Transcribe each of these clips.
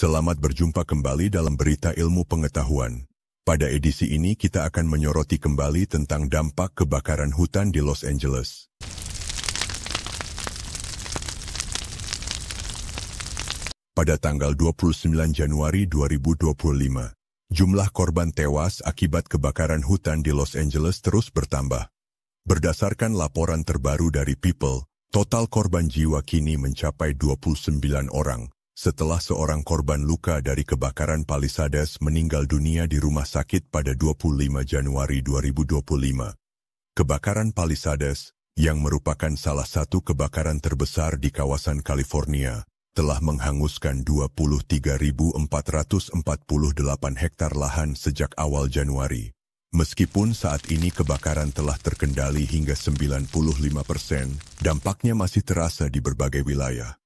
Selamat berjumpa kembali dalam berita ilmu pengetahuan. Pada edisi ini kita akan menyoroti kembali tentang dampak kebakaran hutan di Los Angeles. Pada tanggal 29 Januari 2025, jumlah korban tewas akibat kebakaran hutan di Los Angeles terus bertambah. Berdasarkan laporan terbaru dari People, total korban jiwa kini mencapai 29 orang. Setelah seorang korban luka dari kebakaran Palisades meninggal dunia di rumah sakit pada 25 Januari 2025. Kebakaran Palisades, yang merupakan salah satu kebakaran terbesar di kawasan California, telah menghanguskan 23.448 hektar lahan sejak awal Januari. Meskipun saat ini kebakaran telah terkendali hingga 95%, dampaknya masih terasa di berbagai wilayah.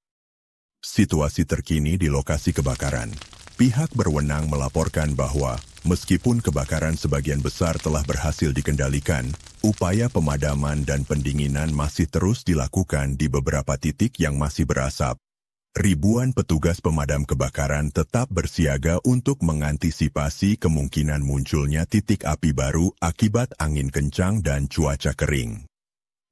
Situasi terkini di lokasi kebakaran. Pihak berwenang melaporkan bahwa, meskipun kebakaran sebagian besar telah berhasil dikendalikan, upaya pemadaman dan pendinginan masih terus dilakukan di beberapa titik yang masih berasap. Ribuan petugas pemadam kebakaran tetap bersiaga untuk mengantisipasi kemungkinan munculnya titik api baru akibat angin kencang dan cuaca kering.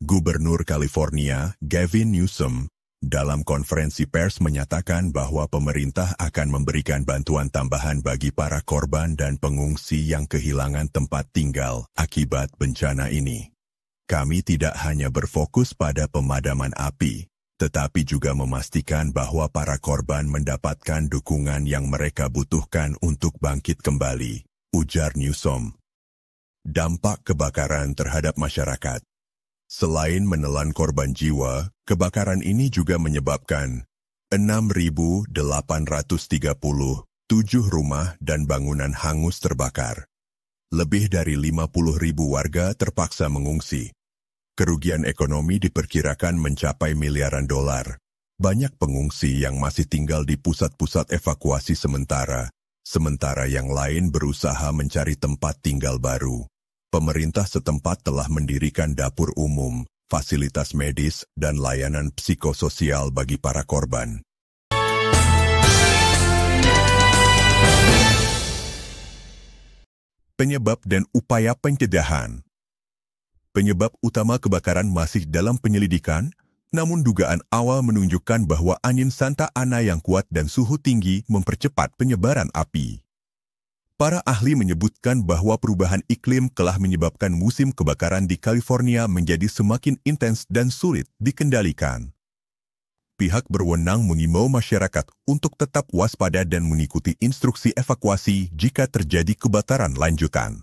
Gubernur California, Gavin Newsom, dalam konferensi pers menyatakan bahwa pemerintah akan memberikan bantuan tambahan bagi para korban dan pengungsi yang kehilangan tempat tinggal akibat bencana ini. Kami tidak hanya berfokus pada pemadaman api, tetapi juga memastikan bahwa para korban mendapatkan dukungan yang mereka butuhkan untuk bangkit kembali, ujar Newsom. Dampak kebakaran terhadap masyarakat. Selain menelan korban jiwa, kebakaran ini juga menyebabkan 6.837 rumah dan bangunan hangus terbakar. Lebih dari 50.000 warga terpaksa mengungsi. Kerugian ekonomi diperkirakan mencapai miliaran dolar. Banyak pengungsi yang masih tinggal di pusat-pusat evakuasi sementara yang lain berusaha mencari tempat tinggal baru. Pemerintah setempat telah mendirikan dapur umum, fasilitas medis, dan layanan psikososial bagi para korban. Penyebab dan upaya pencegahan. Penyebab utama kebakaran masih dalam penyelidikan, namun dugaan awal menunjukkan bahwa angin Santa Ana yang kuat dan suhu tinggi mempercepat penyebaran api. Para ahli menyebutkan bahwa perubahan iklim telah menyebabkan musim kebakaran di California menjadi semakin intens dan sulit dikendalikan. Pihak berwenang mengimbau masyarakat untuk tetap waspada dan mengikuti instruksi evakuasi jika terjadi kebakaran lanjutan.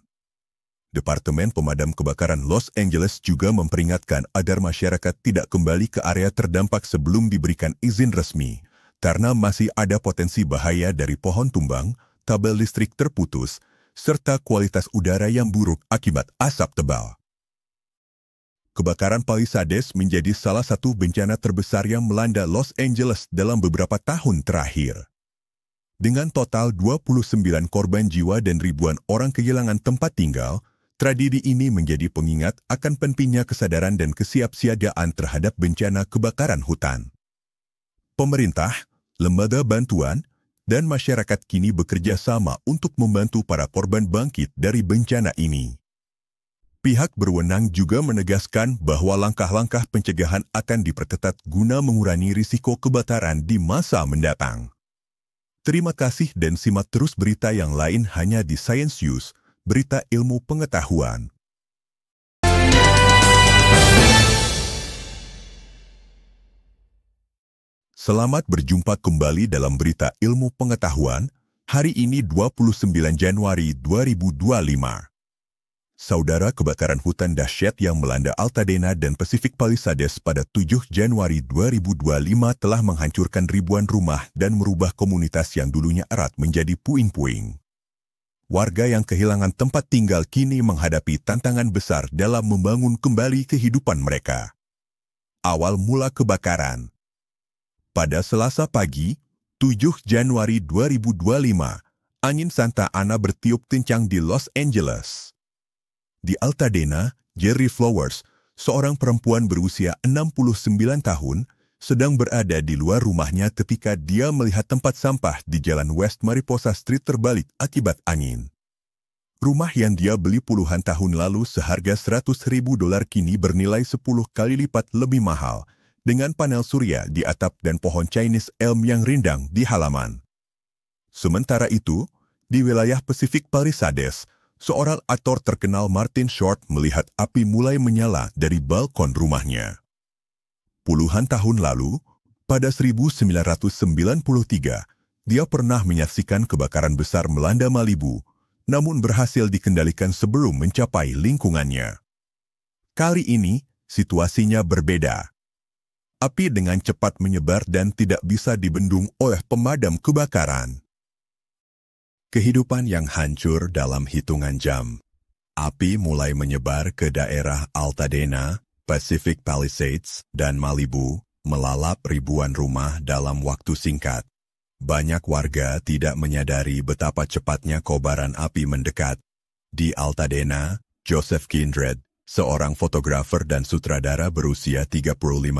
Departemen Pemadam Kebakaran Los Angeles juga memperingatkan agar masyarakat tidak kembali ke area terdampak sebelum diberikan izin resmi, karena masih ada potensi bahaya dari pohon tumbang, kabel listrik terputus, serta kualitas udara yang buruk akibat asap tebal. Kebakaran Palisades menjadi salah satu bencana terbesar yang melanda Los Angeles dalam beberapa tahun terakhir. Dengan total 29 korban jiwa dan ribuan orang kehilangan tempat tinggal, tragedi ini menjadi pengingat akan pentingnya kesadaran dan kesiapsiagaan terhadap bencana kebakaran hutan. Pemerintah, lembaga bantuan, dan masyarakat kini bekerja sama untuk membantu para korban bangkit dari bencana ini. Pihak berwenang juga menegaskan bahwa langkah-langkah pencegahan akan diperketat guna mengurangi risiko kebakaran di masa mendatang. Terima kasih dan simak terus berita yang lain hanya di Science News, berita ilmu pengetahuan. Selamat berjumpa kembali dalam berita ilmu pengetahuan, hari ini 29 Januari 2025. Saudara, kebakaran hutan dahsyat yang melanda Altadena dan Pacific Palisades pada 7 Januari 2025 telah menghancurkan ribuan rumah dan merubah komunitas yang dulunya erat menjadi puing-puing. Warga yang kehilangan tempat tinggal kini menghadapi tantangan besar dalam membangun kembali kehidupan mereka. Awal mula kebakaran. Pada Selasa pagi, 7 Januari 2025, angin Santa Ana bertiup kencang di Los Angeles. Di Altadena, Jerry Flowers, seorang perempuan berusia 69 tahun, sedang berada di luar rumahnya ketika dia melihat tempat sampah di Jalan West Mariposa Street terbalik akibat angin. Rumah yang dia beli puluhan tahun lalu seharga $100.000 kini bernilai 10 kali lipat lebih mahal, dengan panel surya di atap dan pohon Chinese elm yang rindang di halaman. Sementara itu, di wilayah Pacific Palisades, seorang aktor terkenal Martin Short melihat api mulai menyala dari balkon rumahnya. Puluhan tahun lalu, pada 1993, dia pernah menyaksikan kebakaran besar melanda Malibu, namun berhasil dikendalikan sebelum mencapai lingkungannya. Kali ini, situasinya berbeda. Api dengan cepat menyebar dan tidak bisa dibendung oleh pemadam kebakaran. Kehidupan yang hancur dalam hitungan jam. Api mulai menyebar ke daerah Altadena, Pacific Palisades, dan Malibu, melalap ribuan rumah dalam waktu singkat. Banyak warga tidak menyadari betapa cepatnya kobaran api mendekat. Di Altadena, Joseph Kindred, seorang fotografer dan sutradara berusia 35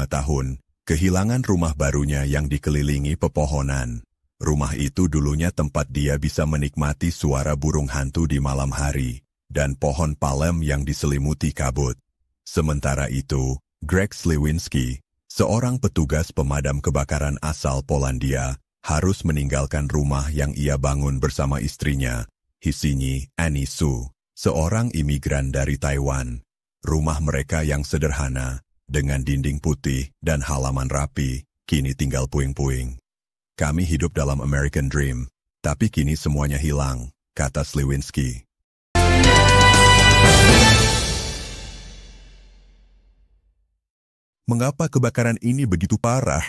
tahun, kehilangan rumah barunya yang dikelilingi pepohonan. Rumah itu dulunya tempat dia bisa menikmati suara burung hantu di malam hari, dan pohon palem yang diselimuti kabut. Sementara itu, Greg Sliwinski, seorang petugas pemadam kebakaran asal Polandia, harus meninggalkan rumah yang ia bangun bersama istrinya, Hisinyi Annie Su, seorang imigran dari Taiwan. Rumah mereka yang sederhana, dengan dinding putih dan halaman rapi, kini tinggal puing-puing. Kami hidup dalam American Dream, tapi kini semuanya hilang, kata Sliwinski. Mengapa kebakaran ini begitu parah?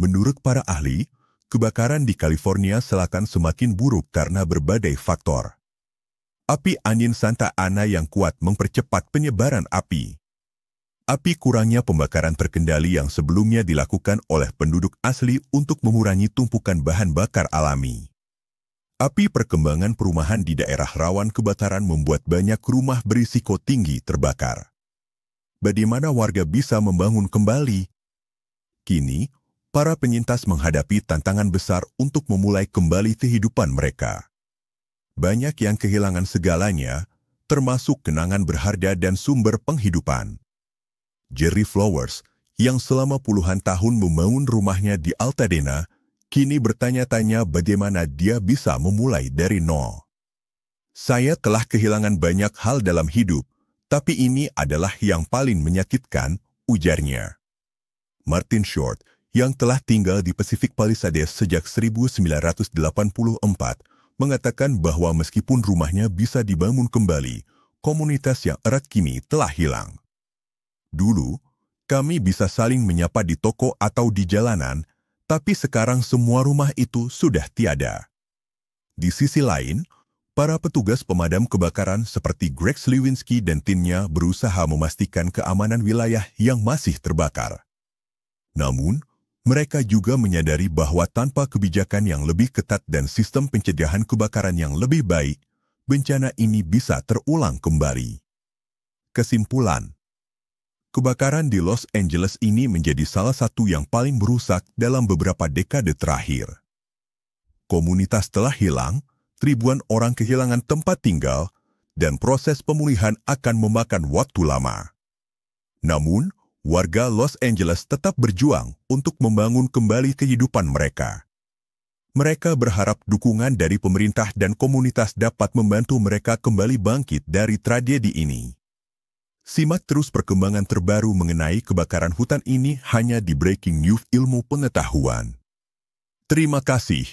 Menurut para ahli, kebakaran di California Selatan semakin buruk karena berbagai faktor. Api angin Santa Ana yang kuat mempercepat penyebaran api. Api kurangnya pembakaran terkendali yang sebelumnya dilakukan oleh penduduk asli untuk mengurangi tumpukan bahan bakar alami. Api perkembangan perumahan di daerah rawan kebakaran membuat banyak rumah berisiko tinggi terbakar. Bagaimana warga bisa membangun kembali? Kini, para penyintas menghadapi tantangan besar untuk memulai kembali kehidupan mereka. Banyak yang kehilangan segalanya, termasuk kenangan berharga dan sumber penghidupan. Jerry Flowers, yang selama puluhan tahun membangun rumahnya di Altadena, kini bertanya-tanya bagaimana dia bisa memulai dari nol. Saya telah kehilangan banyak hal dalam hidup, tapi ini adalah yang paling menyakitkan, ujarnya. Martin Short, yang telah tinggal di Pacific Palisades sejak 1984, mengatakan bahwa meskipun rumahnya bisa dibangun kembali, komunitas yang erat kini telah hilang. Dulu, kami bisa saling menyapa di toko atau di jalanan, tapi sekarang semua rumah itu sudah tiada. Di sisi lain, para petugas pemadam kebakaran seperti Greg Sliwinski dan timnya berusaha memastikan keamanan wilayah yang masih terbakar. Namun, mereka juga menyadari bahwa tanpa kebijakan yang lebih ketat dan sistem pencegahan kebakaran yang lebih baik, bencana ini bisa terulang kembali. Kesimpulan, kebakaran di Los Angeles ini menjadi salah satu yang paling merusak dalam beberapa dekade terakhir. Komunitas telah hilang, ribuan orang kehilangan tempat tinggal, dan proses pemulihan akan memakan waktu lama. Namun, warga Los Angeles tetap berjuang untuk membangun kembali kehidupan mereka. Mereka berharap dukungan dari pemerintah dan komunitas dapat membantu mereka kembali bangkit dari tragedi ini. Simak terus perkembangan terbaru mengenai kebakaran hutan ini hanya di Breaking News Ilmu Pengetahuan. Terima kasih.